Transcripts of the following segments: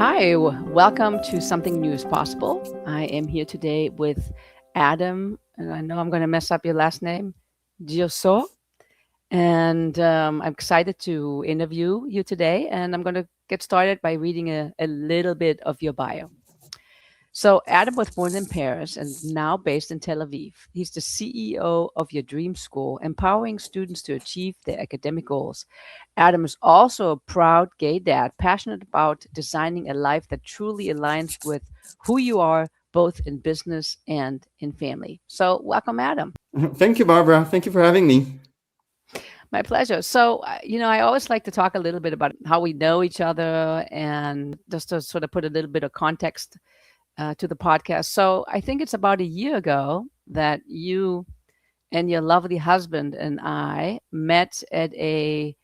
Hi, welcome to Something New is Possible. I am here today with Adam, and I know I'm going to mess up your last name, Girsault. And I'm excited to interview you today. And I'm going to get started by reading a little bit of your bio. So, Adam was born in Paris and now based in Tel Aviv. He's the CEO of Your Dream School, empowering students to achieve their academic goals. Adam is also a proud gay dad, passionate about designing a life that truly aligns with who you are, both in business and in family. So, welcome, Adam. Thank you, Barbara. Thank you for having me. My pleasure. So, I always like to talk a little bit about how we know each other and just to sort of put a little bit of context to the podcast. So, I think it's about a year ago that you and your lovely husband and I met at a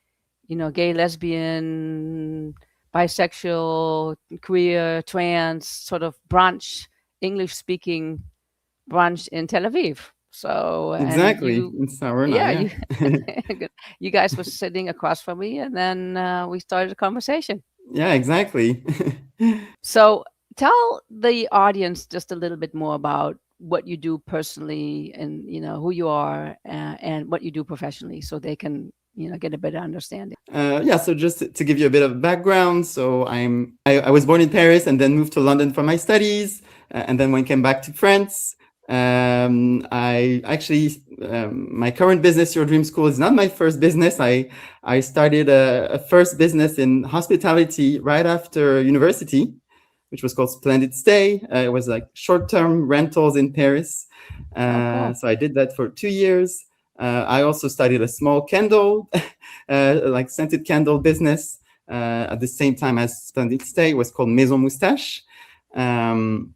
gay, lesbian, bisexual, queer, trans sort of brunch, English speaking brunch in Tel Aviv. So, and Exactly. you, In Sawarna, yeah, yeah. you, you guys were sitting across from me, and then we started a conversation. Yeah, exactly. So, tell the audience just a little bit more about what you do personally, and who you are, and what you do professionally, so they can get a better understanding. Yeah, so just to give you a bit of background, so I was born in Paris and then moved to London for my studies, and then when I came back to France, I actually my current business, Your Dream School, is not my first business. I started a first business in hospitality right after university, which was called Splendid Stay. It was like short-term rentals in Paris. Oh, cool. So I did that for 2 years. I also started a small candle, like scented candle business at the same time as Splendid Stay. It was called Maison Moustache. Um,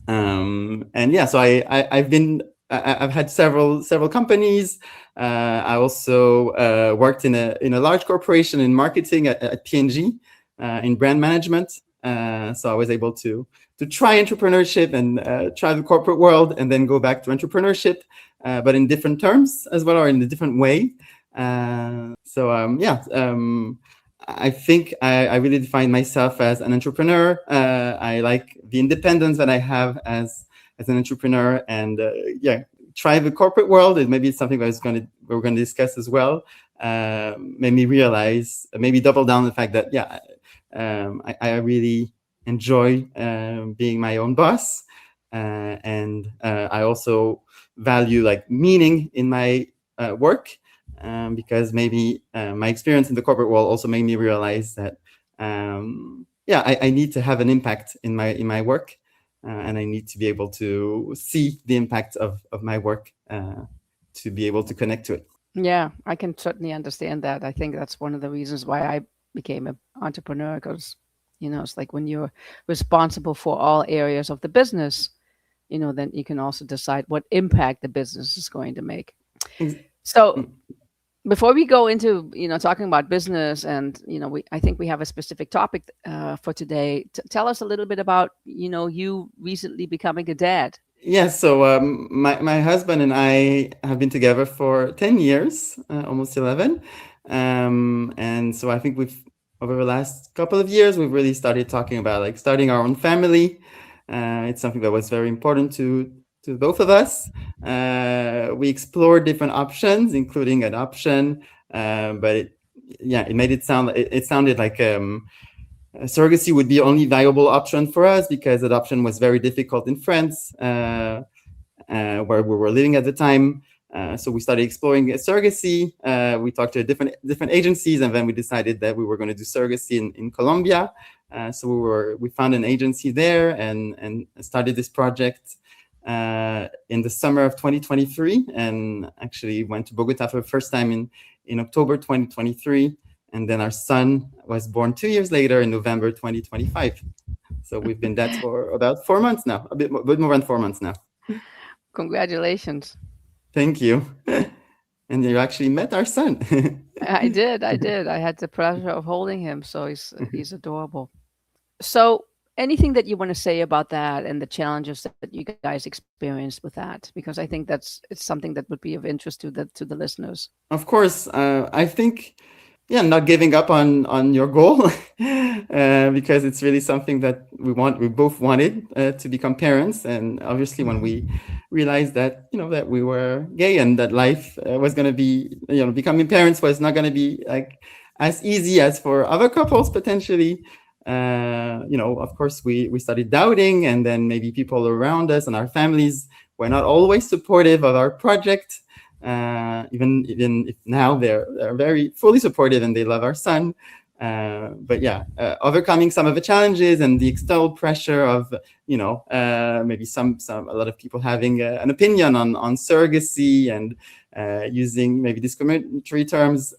and yeah, so I've had several companies. I also worked in a large corporation in marketing at P&G in brand management. So I was able to try entrepreneurship and try the corporate world, and then go back to entrepreneurship, but in different terms as well, or in a different way. I think I really define myself as an entrepreneur. I like the independence that I have as an entrepreneur, and yeah, try the corporate world. And maybe it's something we're going to discuss as well. Made me realize, maybe double down the fact that yeah, I really enjoy being my own boss, and I also value like meaning in my work, because maybe my experience in the corporate world also made me realize that yeah, I need to have an impact in my work, and I need to be able to see the impact of my work, to be able to connect to it. Yeah, I can certainly understand that. I think that's one of the reasons why I became an entrepreneur, because it's like when you're responsible for all areas of the business, then you can also decide what impact the business is going to make. Ex- So mm, before we go into talking about business, and I think we have a specific topic for today. Tell us a little bit about you recently becoming a dad. Yeah, so my husband and I have been together for 10 years, almost 11. And so I think over the last couple of years, we've really started talking about like starting our own family. It's something that was very important to both of us. We explored different options, including adoption, but it made it sounded like surrogacy would be only viable option for us because adoption was very difficult in France, where we were living at the time. So we started exploring surrogacy. We talked to different agencies, and then we decided that we were going to do surrogacy in Colombia. So we found an agency there and started this project in the summer of 2023, and actually went to Bogota for the first time in October 2023. And then our son was born 2 years later in November 2025. So we've been dads for about 4 months now, a bit more than 4 months now. Congratulations. Thank you. And you actually met our son. I did. I had the pleasure of holding him, so he's adorable. So, anything that you want to say about that and the challenges that you guys experienced with that? Because I think it's something that would be of interest to the listeners. Of course, I think not giving up on your goal, because it's really something that we both wanted, to become parents. And obviously when we realized that, that we were gay, and that life was going to be, becoming parents was not going to be like as easy as for other couples potentially. Of course we started doubting, and then maybe people around us and our families were not always supportive of our project. Even if now they're very fully supportive and they love our son. But yeah, overcoming some of the challenges and the external pressure of, maybe a lot of people having an opinion on surrogacy, and using maybe discriminatory terms,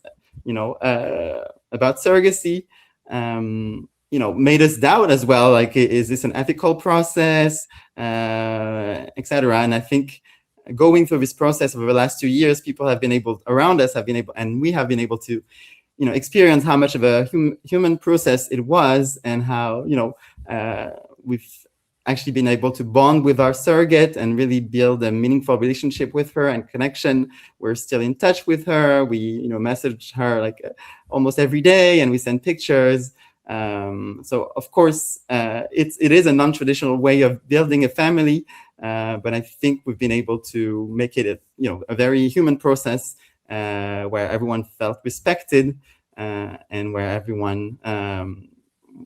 about surrogacy, made us doubt as well, like, is this an ethical process, etc. And I think going through this process over the last 2 years, people have been able, around us have been able, and we have been able to, experience how much of a human process it was, and how, we've actually been able to bond with our surrogate and really build a meaningful relationship with her and connection. We're still in touch with her. We, message her like almost every day, and we send pictures. So of course, it is a non-traditional way of building a family, but I think we've been able to make it a very human process, where everyone felt respected, and where everyone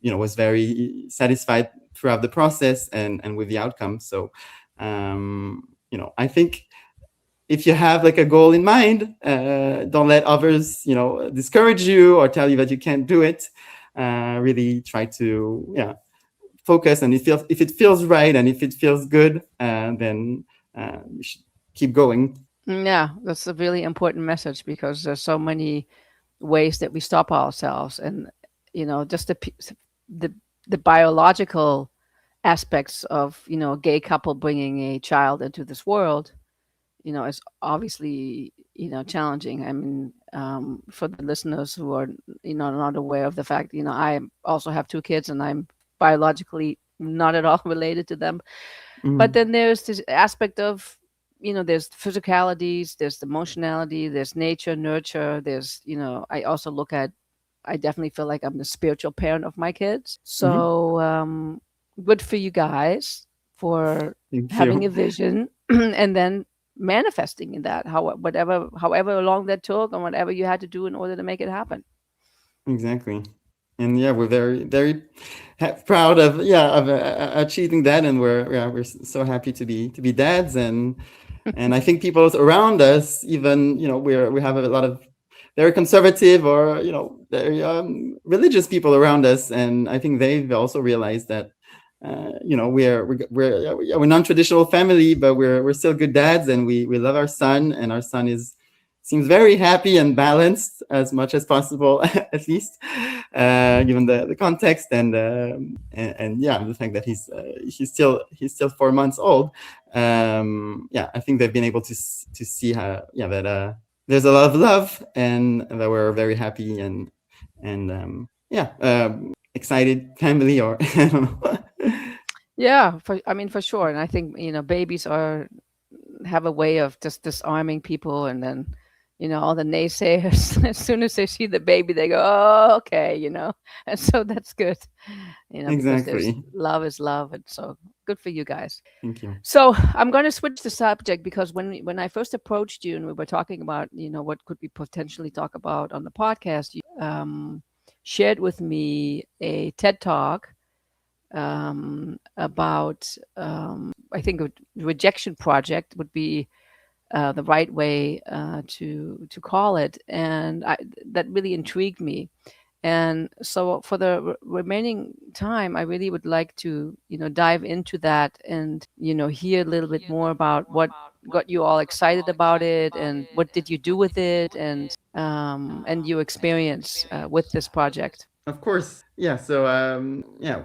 was very satisfied throughout the process, and with the outcome. So I think if you have like a goal in mind, don't let others discourage you or tell you that you can't do it. Really try to focus, and if it feels right and if it feels good, then you should keep going. Yeah, that's a really important message, because there's so many ways that we stop ourselves, and just the the biological aspects of a gay couple bringing a child into this world, is obviously challenging. I mean, for the listeners who are not aware of the fact, I also have two kids, and I'm biologically not at all related to them. But Mhm. then there's this aspect of, there's physicalities, there's emotionality, there's nature, nurture. There's, I also look at, I definitely feel like I'm the spiritual parent of my kids. Mhm. So good for you guys for Thank having a you. vision and then manifesting in that, however long that took, and whatever you had to do in order to make it happen. Exactly. And yeah, we're very, very proud of achieving that, and we're so happy to be dads. And I think people around us, even we have a lot of very conservative, or very religious people around us, and I think they've also realized that we're non-traditional family, but we're still good dads, and we love our son, and our son seems very happy and balanced as much as possible, at least, given the context, and yeah, the fact that he's still 4 months old. Yeah, I think they've been able to see how, that there's a lot of love, and that we're very happy, and yeah, excited family, or I don't know. Yeah, I mean, for sure. And I think, babies have a way of just disarming people, and then all the naysayers as soon as they see the baby, they go, oh, okay, and so that's good, because there's Exactly. love is love, and so good for you guys. Thank you. So I'm going to switch the subject, because when I first approached you and we were talking about what could we potentially talk about on the podcast, you shared with me a TED talk about, I think a rejection project would be the right way to call it, and that really intrigued me. And so for the remaining time, I really would like to dive into that, and hear a little bit more about what got you all excited about it, and what did you do with it, and your experience with this project. Of course. Yeah. So, yeah,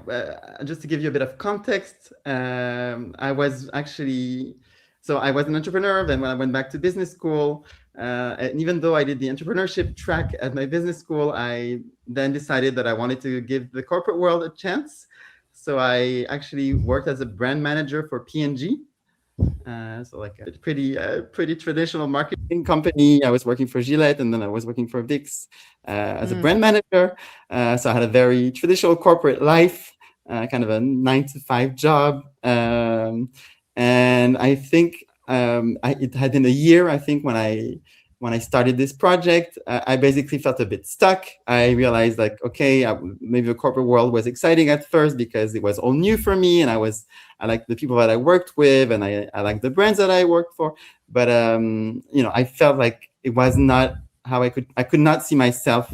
just to give you a bit of context, I was an entrepreneur. Then when I went back to business school, and even though I did the entrepreneurship track at my business school, I then decided that I wanted to give the corporate world a chance. So I actually worked as a brand manager for P&G. So like a pretty traditional marketing company. I was working for Gillette, and then I was working for Vicks as a brand manager. So I had a very traditional corporate life, kind of a 9 to 5 job. And I think it had been a year, I think, when I started this project. I basically felt a bit stuck. I realized like, okay, maybe the corporate world was exciting at first because it was all new for me, and I liked the people that I worked with, and I liked the brands that I worked for. But I felt like it was not how I could not see myself,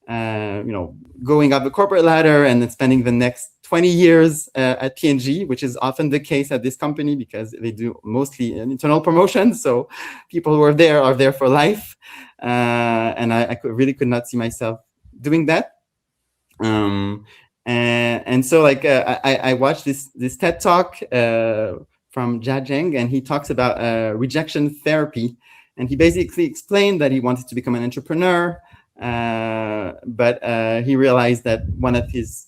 going up the corporate ladder and then spending the next 20 years at P&G, which is often the case at this company because they do mostly internal promotions. So people who are there for life. And I really could not see myself doing that. And so like I watched this TED talk from Jia Zheng, and he talks about rejection therapy, and he basically explained that he wanted to become an entrepreneur, but he realized that one of his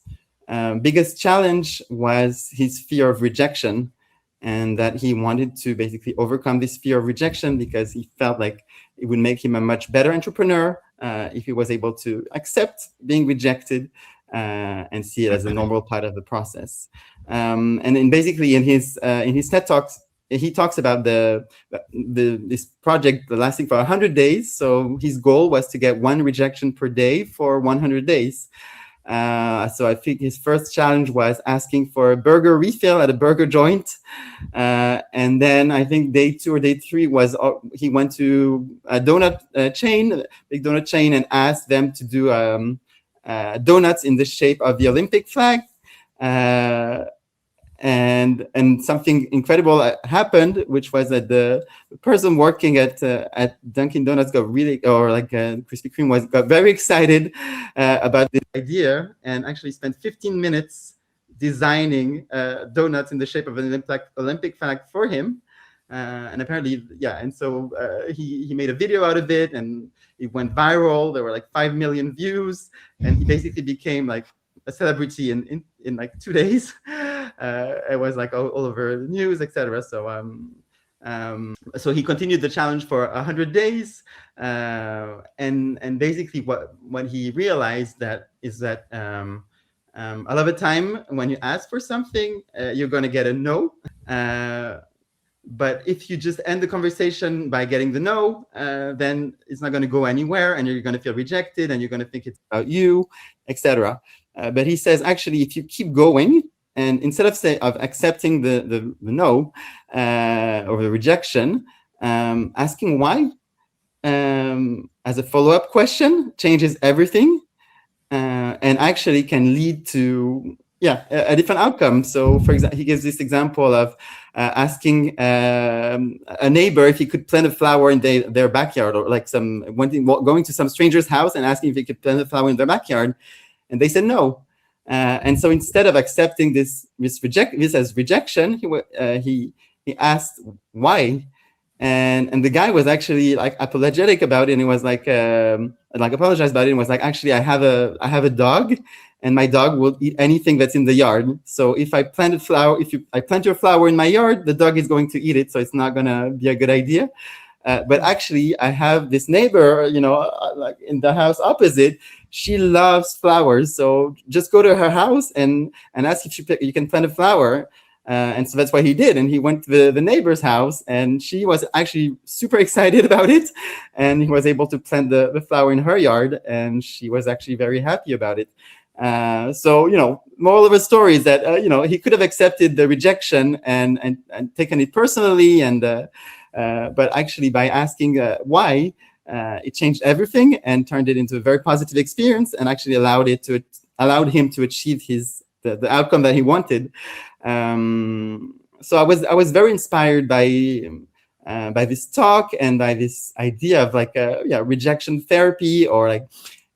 biggest challenge was his fear of rejection, and that he wanted to basically overcome this fear of rejection because he felt like it would make him a much better entrepreneur if he was able to accept being rejected and see it as a normal part of the process. And then basically in his TED Talks, he talks about this project lasting for 100 days. So his goal was to get 1 rejection per day for 100 days. So I think his first challenge was asking for a burger refill at a burger joint. And then I think day 2 or day 3 was he went to a donut chain, big donut chain, and asked them to do donuts in the shape of the Olympic flag. And something incredible happened, which was that the person working at Dunkin' Donuts got really, or like Krispy Kreme got very excited about this idea, and actually spent 15 minutes designing donuts in the shape of an Olympic flag for him. And apparently, yeah, and so he made a video out of it, and it went viral. There were like 5 million views, and he basically became like a celebrity in like 2 days. It was like all over the news, etc. So he continued the challenge for 100 days, and basically what he realized is that a lot of the time when you ask for something, you're going to get a no. But if you just end the conversation by getting the no, then it's not going to go anywhere, and you're going to feel rejected, and you're going to think it's about you, etc. But he says, actually, if you keep going, and instead of accepting the no or the rejection, asking why as a follow-up question changes everything, and actually can lead to a different outcome. So, for example, he gives this example of asking a neighbor if he could plant a flower in their backyard, or like going to some stranger's house and asking if he could plant a flower in their backyard, and they said no. And so instead of accepting this as rejection, he asked why, and the guy was actually like apologetic about it, and he was like apologized about it, and was like, actually, I have a dog, and my dog will eat anything that's in the yard. So if I plant your flower in my yard, the dog is going to eat it. So it's not gonna be a good idea. But actually, I have this neighbor, like in the house opposite. She loves flowers, so just go to her house and ask if you can plant a flower. And so that's what he did. And he went to the neighbor's house, and she was actually super excited about it. And he was able to plant the flower in her yard, and she was actually very happy about it. So, moral of the story is that, he could have accepted the rejection and taken it personally. But actually, by asking why, it changed everything and turned it into a very positive experience, and actually allowed him to achieve the outcome that he wanted. So I was very inspired by this talk and by this idea of like rejection therapy, or like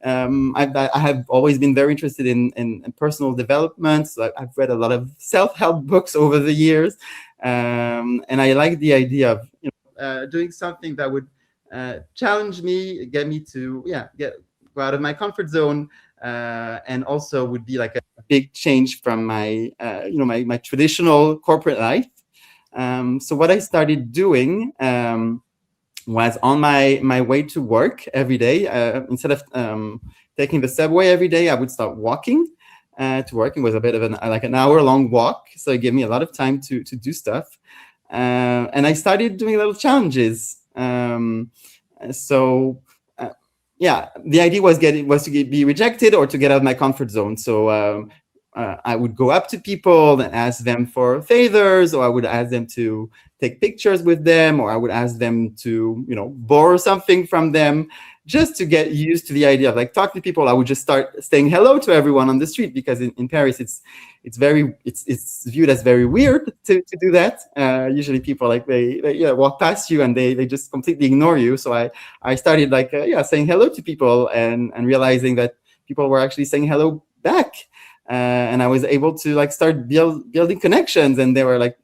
I have always been very interested in personal development. So I've read a lot of self-help books over the years, and I like the idea of doing something that would challenge me, get me to go out of my comfort zone, and also would be like a big change from my my traditional corporate life. So what I started doing was on my way to work every day. Instead of taking the subway every day, I would start walking to work. It was a bit of an hour-long walk, so it gave me a lot of time to do stuff. And I started doing little challenges. So yeah, the idea was be rejected or to get out of my comfort zone. So I would go up to people and ask them for favors, or I would ask them to take pictures with them, or I would ask them to, borrow something from them, just to get used to the idea of like talking to people. I would just start saying hello to everyone on the street, because in Paris it's viewed as very weird to do that. Usually people like they walk past you and they just completely ignore you. So I started saying hello to people and realizing that people were actually saying hello back. And I was able to start building connections, and they were like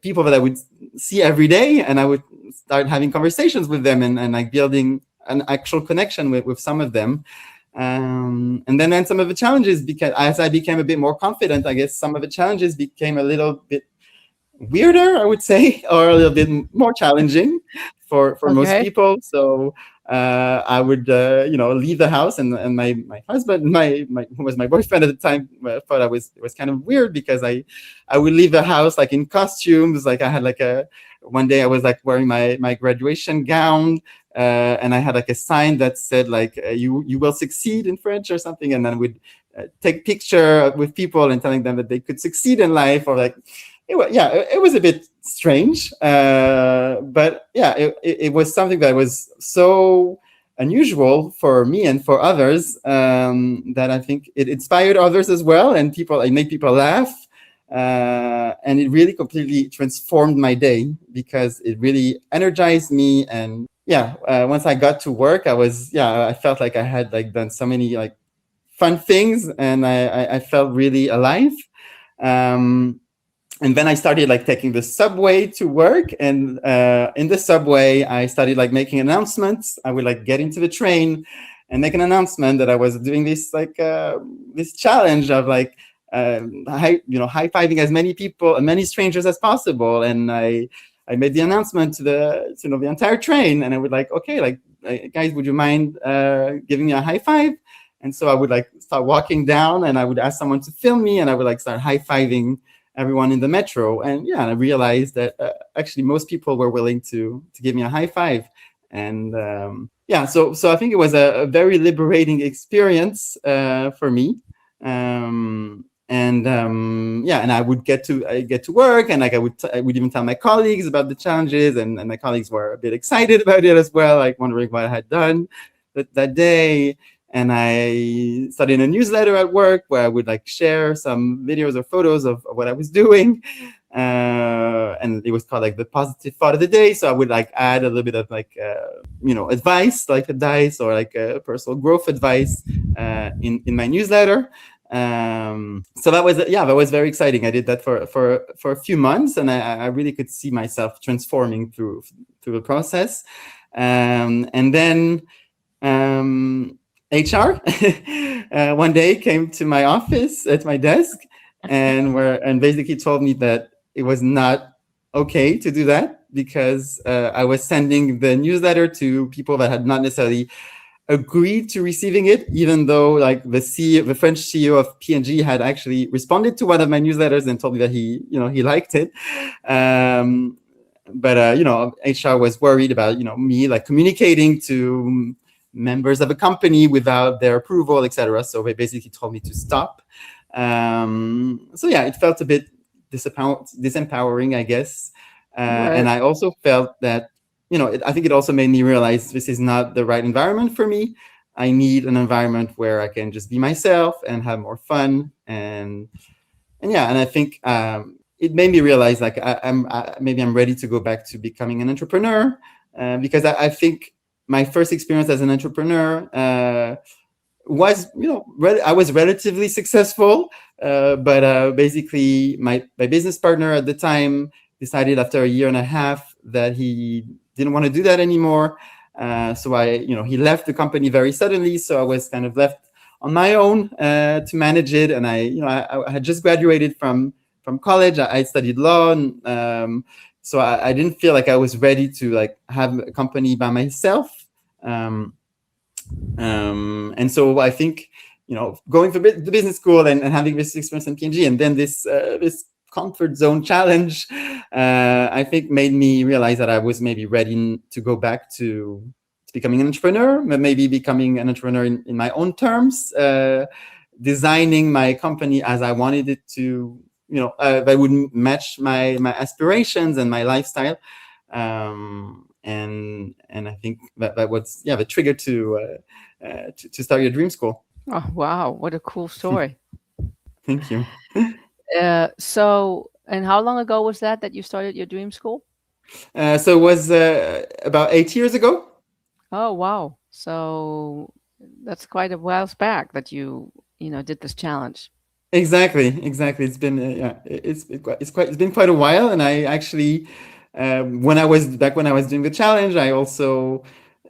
people that I would see every day, and I would start having conversations with them and building an actual connection with some of them. And then some of the challenges, because as I became a bit more confident, I guess some of the challenges became a little bit weirder, I would say, or a little bit more challenging for most people. So I would leave the house, and my husband, who was my boyfriend at the time, thought it was kind of weird, because I would leave the house in costumes. I had one day I was wearing my graduation gown, and I had a sign that said you will succeed in French or something, and then I would take picture with people and telling them that they could succeed in life, or it was a bit strange, but yeah, it was something that was so unusual for me and for others, that I think it inspired others as well, and it made people laugh, and it really completely transformed my day, because it really energized me. And once I got to work, I felt like I had done so many fun things, and I felt really alive. And then I started taking the subway to work, and in the subway I started making announcements. I would get into the train and make an announcement that I was doing this this challenge of high-fiving as many people and many strangers as possible. And I made the announcement to the entire train, and I would okay, guys, would you mind giving me a high five? And so I would start walking down, and I would ask someone to film me, and I would start high-fiving everyone in the metro. And I realized that actually most people were willing to give me a high five. And so I think it was a very liberating experience for me. And I would get to work, and I would even tell my colleagues about the challenges, and my colleagues were a bit excited about it as well, wondering what I had done that day. And I started a newsletter at work where I would share some videos or photos of what I was doing. And it was called the positive thought of the day. So I would add a little bit of advice, advice, or personal growth advice in my newsletter. So that was very exciting. I did that for a few months, and I really could see myself transforming through the process. And then HR one day came to my office at my desk, and basically told me that it was not okay to do that, because I was sending the newsletter to people that had not necessarily agreed to receiving it, even though the French CEO of P&G had actually responded to one of my newsletters and told me that he liked it. But HR was worried about me communicating to members of a company without their approval, etc. So they basically told me to stop. It felt a bit disempowering, I guess. Right. And I also felt that, I think it also made me realize this is not the right environment for me. I need an environment where I can just be myself and have more fun. And I think it made me realize maybe I'm ready to go back to becoming an entrepreneur, because I think my first experience as an entrepreneur was, I was relatively successful, but basically my business partner at the time decided after a year and a half that he didn't want to do that anymore. So he left the company very suddenly. So I was kind of left on my own to manage it. And I had just graduated from from college. I studied law, and, so I didn't feel like I was ready to like have a company by myself. Um, and so I think, going for the business school and having this experience in PNG, and then this comfort zone challenge, I think made me realize that I was maybe ready to go back to becoming an entrepreneur, maybe becoming an entrepreneur in my own terms, designing my company as I wanted it to, that would match my aspirations and my lifestyle. And I think that was the trigger to start your dream school. Oh, wow. What a cool story. Thank you. So, and how long ago was that you started your dream school? So it was about 8 years ago. Oh, wow. So that's quite a while back that you did this challenge. Exactly. It's been it's been quite a while, and I actually when I was doing the challenge, I also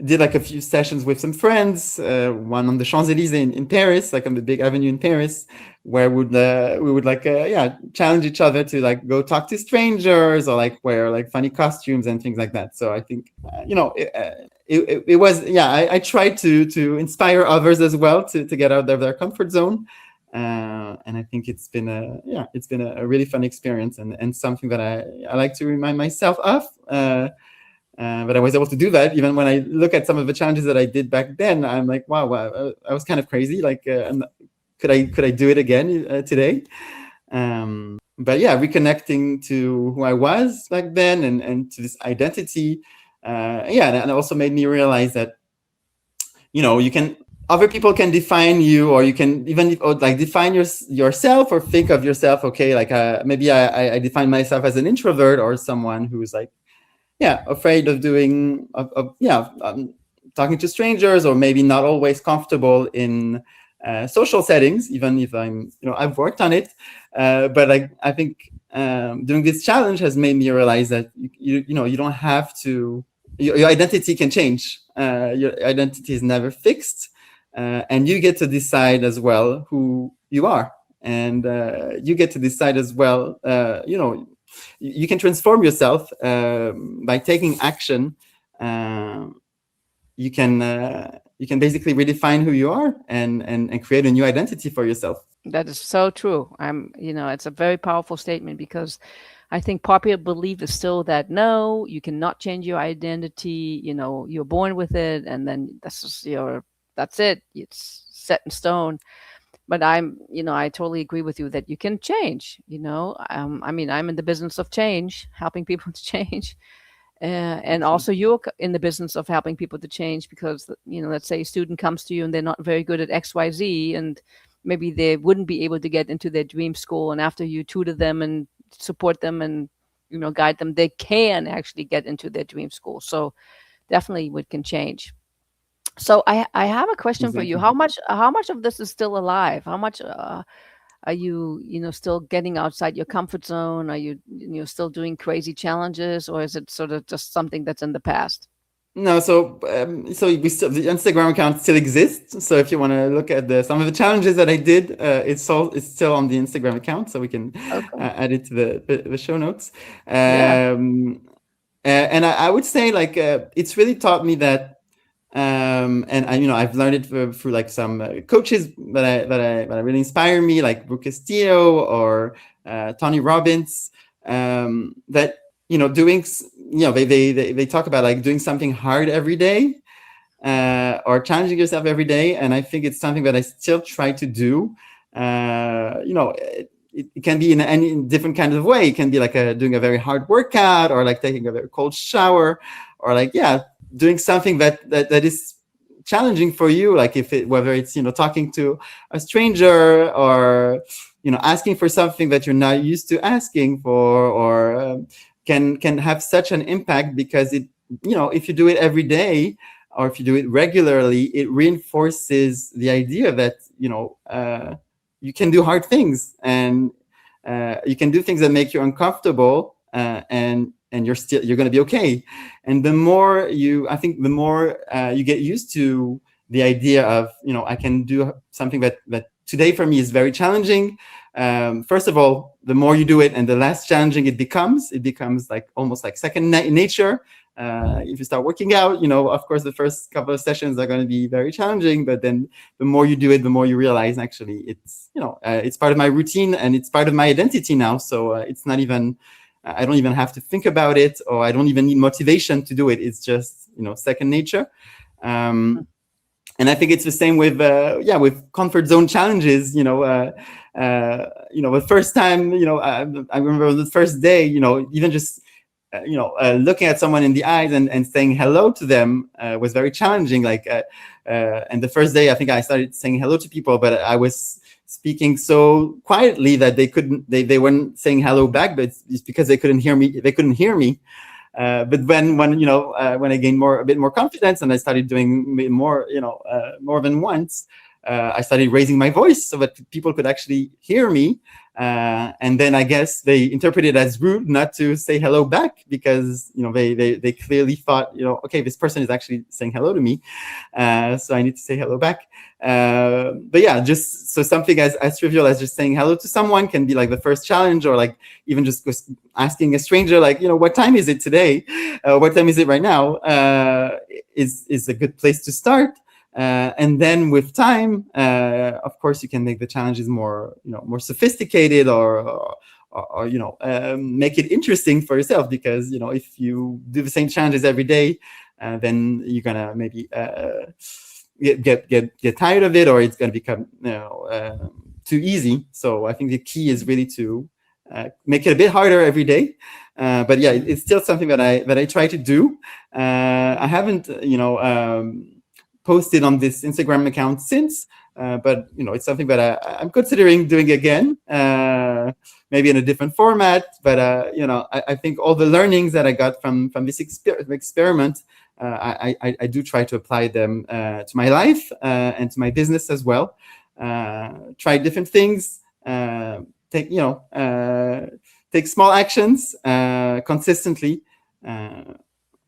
did like a few sessions with some friends. One on the Champs-Élysées in Paris, like on the big avenue in Paris, where we would like challenge each other to like go talk to strangers or like wear like funny costumes and things like that. So I think it was I tried to inspire others as well to get out of their comfort zone. And I think it's been a really fun experience and something that I like to remind myself of. But I was able to do that even when I look at some of the challenges that I did back then. I'm like, wow, I was kind of crazy. Like, could I do it again today? But yeah, reconnecting to who I was back then and to this identity. And it also made me realize that you can, other people can define you, or you can even like define yourself or think of yourself. Okay, like maybe I define myself as an introvert or someone who's like afraid of doing talking to strangers, or maybe not always comfortable in social settings, even if I've worked on it. But I think doing this challenge has made me realize that you don't have to. Your identity can change. Your identity is never fixed, and you get to decide as well who you are, and you get to decide as well. You can transform yourself by taking action. You can basically redefine who you are and create a new identity for yourself. That is so true. It's a very powerful statement because I think popular belief is still that no, you cannot change your identity. You're born with it, and then that's it. It's set in stone. But I totally agree with you that you can change. I'm in the business of change, helping people to change. And also you're in the business of helping people to change because, let's say a student comes to you and they're not very good at XYZ, and maybe they wouldn't be able to get into their dream school. And after you tutor them and support them and, guide them, they can actually get into their dream school. So definitely we can change. So I have a question for you. Exactly. How much of this is still alive? How much are you still getting outside your comfort zone? Are you still doing crazy challenges, or is it sort of just something that's in the past? No, so we still, the Instagram account still exists. So if you want to look at some of the challenges that I did, it's still on the Instagram account, so we can Okay. add it to the show notes. Yeah. And I would say like it's really taught me that, and I've learned it through like some coaches that really inspire me, like Brooke Castillo or Tony Robbins, that doing they talk about like doing something hard every day, or challenging yourself every day. And I think it's something that I still try to do. It can be in any different kind of way. It can be like doing a very hard workout, or like taking a very cold shower, or like doing something that is challenging for you, like whether it's talking to a stranger, or asking for something that you're not used to asking for, or can have such an impact, because it if you do it every day, or if you do it regularly, it reinforces the idea that you can do hard things, and you can do things that make you uncomfortable, and you're going to be okay. And the more you get used to the idea of I can do something that today for me is very challenging. First of all, the more you do it and the less challenging it becomes like almost like second nature. If you start working out, of course, the first couple of sessions are going to be very challenging, but then the more you do it, the more you realize actually it's part of my routine and it's part of my identity now. So it's not even, I don't even have to think about it, or I don't even need motivation to do it. It's just, second nature. And I think it's the same with with comfort zone challenges. The first time, I remember the first day, even just looking at someone in the eyes and saying hello to them was very challenging. And the first day, I think I started saying hello to people, but I was speaking so quietly that they weren't saying hello back, but it's because they couldn't hear me. They couldn't hear me. But when I gained a bit more confidence and I started doing more, more than once, I started raising my voice so that people could actually hear me. And then I guess they interpreted it as rude not to say hello back, because they clearly thought, okay, this person is actually saying hello to me, so I need to say hello back. But yeah, just so something as trivial as just saying hello to someone can be like the first challenge, or like even just asking a stranger, like, what time is it today? What time is it right now? Is a good place to start. And then with time, of course, you can make the challenges more, more sophisticated, or make it interesting for yourself. Because if you do the same challenges every day, then you're gonna maybe get tired of it, or it's gonna become too easy. So I think the key is really to make it a bit harder every day. But yeah, it's still something that I try to do. I haven't posted on this Instagram account since, but it's something that I'm considering doing again, maybe in a different format. But I think all the learnings that I got from this experiment, I do try to apply them to my life and to my business as well. Try different things, take small actions consistently.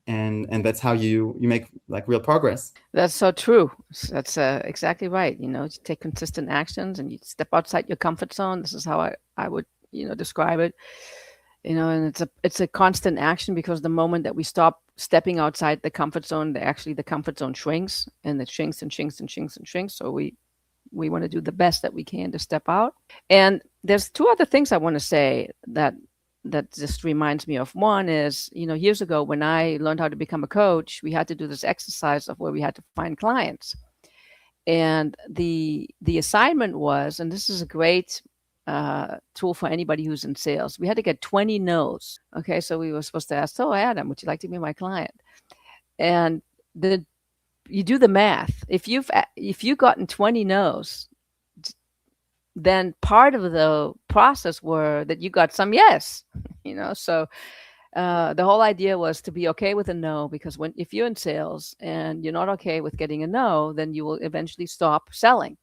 And that's how you make like real progress. That's so true. That's exactly right. You take consistent actions and you step outside your comfort zone. This is how I would describe it. And it's a constant action, because the moment that we stop stepping outside the comfort zone, the comfort zone shrinks, and it shrinks and shrinks and shrinks and shrinks. So we want to do the best that we can to step out. And there's two other things I want to say that just reminds me of. One is, years ago when I learned how to become a coach, we had to do this exercise of where we had to find clients. And the assignment was, and this is a great tool for anybody who's in sales, we had to get 20 no's. Okay, so we were supposed to ask, so Adam, would you like to be my client? And you do the math. If you've gotten 20 no's, then part of the process were that you got some yes. So the whole idea was to be okay with a no, because if you're in sales and you're not okay with getting a no, then you will eventually stop selling,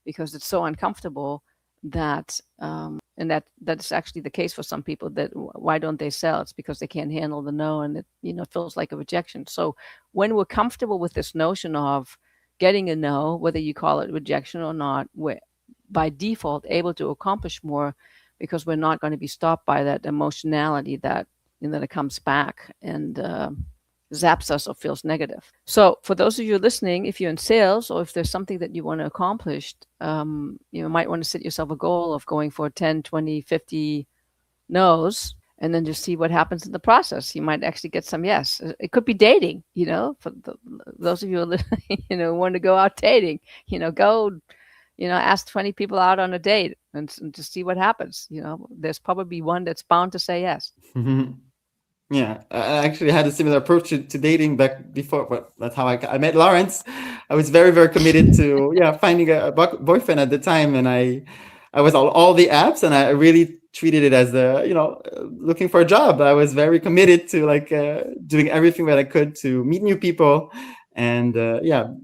because it's so uncomfortable that and that's actually the case for some people. That why don't they sell? It's because they can't handle the no, and it feels like a rejection. So when we're comfortable with this notion of getting a no, whether you call it rejection or not, we're by default able to accomplish more, because we're not going to be stopped by that emotionality that it comes back and zaps us or feels negative. So for those of you listening, if you're in sales, or if there's something that you want to accomplish, you might want to set yourself a goal of going for 10, 20, 50 no's, and then just see what happens in the process. You might actually get some yes. It could be dating, for those of you who want to go out dating, go, ask 20 people out on a date and just see what happens. There's probably one that's bound to say yes. Yeah, I actually had a similar approach to dating back before, but that's how I met Lawrence. I was very, very committed to finding a boyfriend at the time, and I was on all the apps, and I really treated it as looking for a job. I was very committed to doing everything that I could to meet new people, and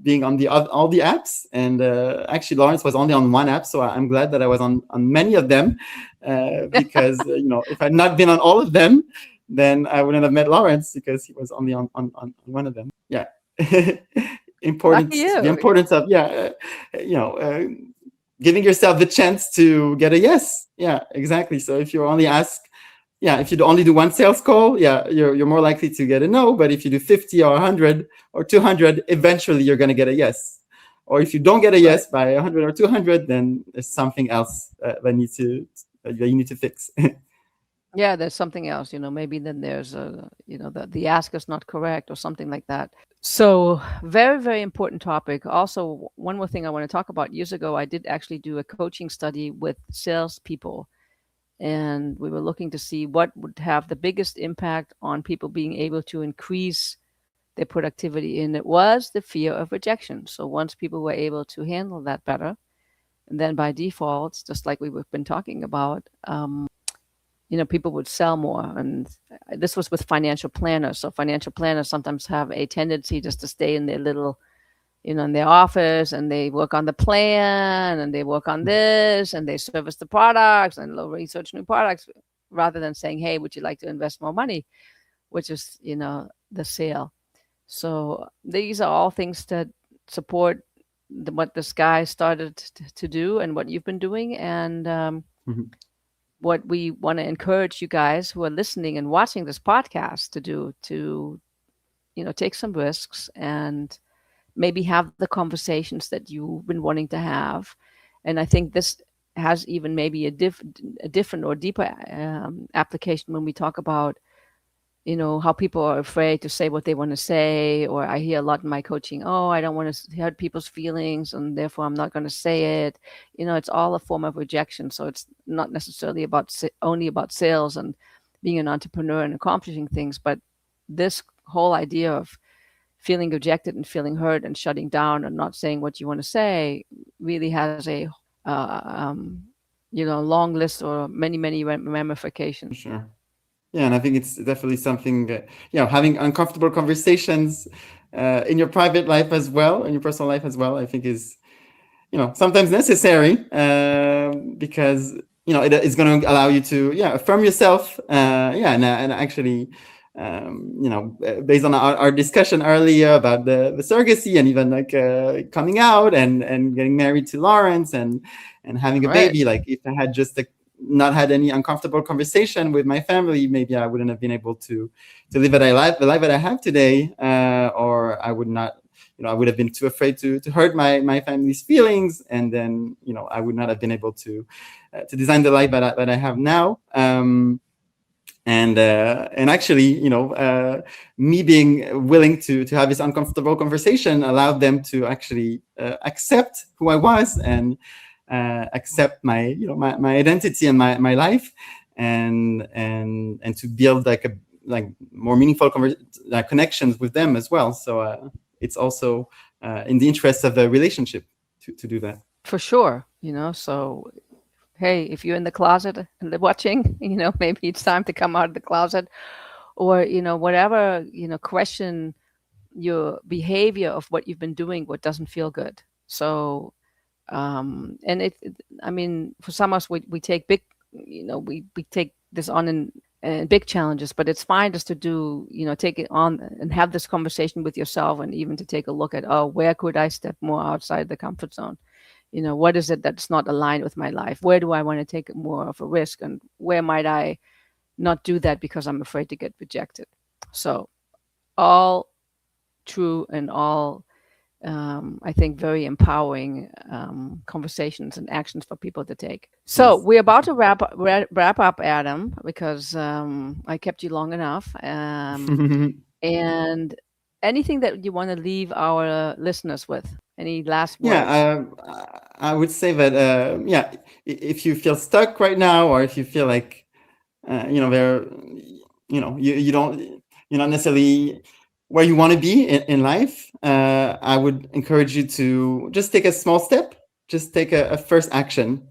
being on all the apps. And actually, Lawrence was only on one app, so I'm glad that I was on many of them, because if I'd not been on all of them, then I wouldn't have met Lawrence, because he was only on one of them. Yeah. The importance of giving yourself the chance to get a yes. Yeah, exactly. So if you only ask, if you only do one sales call, you're more likely to get a no. But if you do 50 or 100 or 200, eventually you're going to get a yes. Or if you don't get a yes by 100 or 200, then there's something else that you need to fix. Yeah, there's something else, maybe then there's the ask is not correct or something like that. So very, very important topic. Also, one more thing I want to talk about. Years ago, I did actually do a coaching study with salespeople, and we were looking to see what would have the biggest impact on people being able to increase their productivity. And it was the fear of rejection. So once people were able to handle that better, and then by default, just like we've been talking about, people would sell more. And this was with financial planners. So financial planners sometimes have a tendency just to stay in their little, in their office, and they work on the plan, and they work on this, and they service the products and research new products, rather than saying, hey, would you like to invest more money, which is, the sale. So these are all things that support what this guy started to do and what you've been doing. And what we want to encourage you guys who are listening and watching this podcast to do, to, take some risks and maybe have the conversations that you've been wanting to have. And I think this has even maybe a different or deeper application when we talk about, how people are afraid to say what they want to say. Or I hear a lot in my coaching, oh, I don't want to hurt people's feelings, and therefore I'm not going to say it. It's all a form of rejection. So it's not necessarily only about sales and being an entrepreneur and accomplishing things, but this whole idea of feeling rejected and feeling hurt and shutting down and not saying what you want to say really has a long list or many ramifications. Sure. Yeah, and I think it's definitely something that, having uncomfortable conversations in your private life as well, in your personal life as well, I think is, sometimes necessary because, it is going to allow you to, affirm yourself. And actually, based on our discussion earlier about the surrogacy and even like coming out and getting married to Lawrence and having a baby, like if I had just not had any uncomfortable conversation with my family, maybe I wouldn't have been able to live the life that I have today, or I would not, I would have been too afraid to hurt my family's feelings, and then I would not have been able to design the life that I have now. And actually, me being willing to have this uncomfortable conversation allowed them to actually accept who I was and accept my my identity and my life, and to build like more meaningful connections with them as well. So it's also in the interest of the relationship to do that. For sure, so hey, if you're in the closet and watching, maybe it's time to come out of the closet, or whatever, question your behavior of what you've been doing, what doesn't feel good. So and I mean, for some of us, we take big, we take this on in big challenges, but it's fine just to do, take it on and have this conversation with yourself, and even to take a look at, oh, where could I step more outside the comfort zone? What is it that's not aligned with my life? Where do I want to take more of a risk, and where might I not do that because I'm afraid to get rejected? So all true and all I think very empowering conversations and actions for people to take. So we're about to wrap up, Adam, because I kept you long enough. And anything that you want to leave our listeners with? Any last words? Yeah, I would say that if you feel stuck right now, or if you feel like you're not necessarily where you want to be in life, I would encourage you to just take a small step, just take a first action,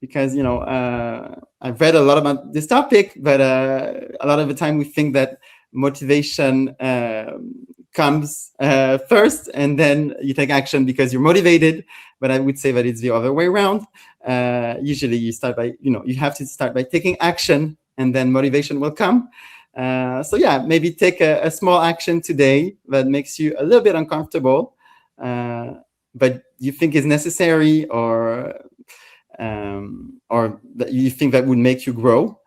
because I've read a lot about this topic, but a lot of the time we think that motivation comes first, and then you take action because you're motivated. But I would say that it's the other way around. Usually you start by, you have to start by taking action, and then motivation will come. So yeah, maybe take a small action today that makes you a little bit uncomfortable, but you think is necessary, or that you think that would make you grow,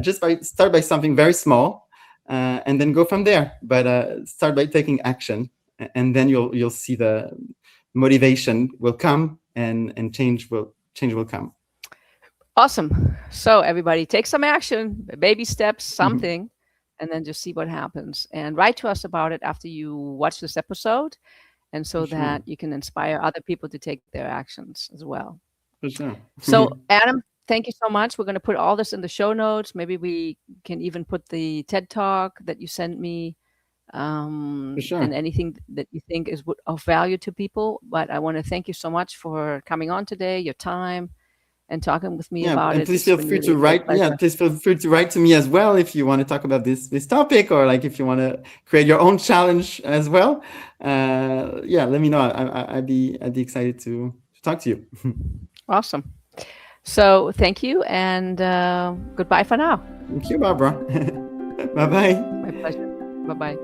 just start by something very small, and then go from there. But start by taking action, and then you'll see the motivation will come, and change will come. Awesome. So everybody take some action, baby steps, something, and then just see what happens. And write to us about it after you watch this episode, and so For that sure. you can inspire other people to take their actions as well. For sure. So Adam, thank you so much. We're going to put all this in the show notes. Maybe we can even put the TED Talk that you sent me, For sure. and anything that you think is of value to people. But I want to thank you so much for coming on today, your time, and talking with me Yeah, about and it. please It's feel been free really to a great write. Yeah, pleasure. please feel free to write to me as well if you want to talk about this topic, or like if you want to create your own challenge as well. Yeah, let me know. I'd be excited to talk to you. Awesome. So thank you, and goodbye for now. Thank you, Barbara. Bye bye. My pleasure. Bye bye.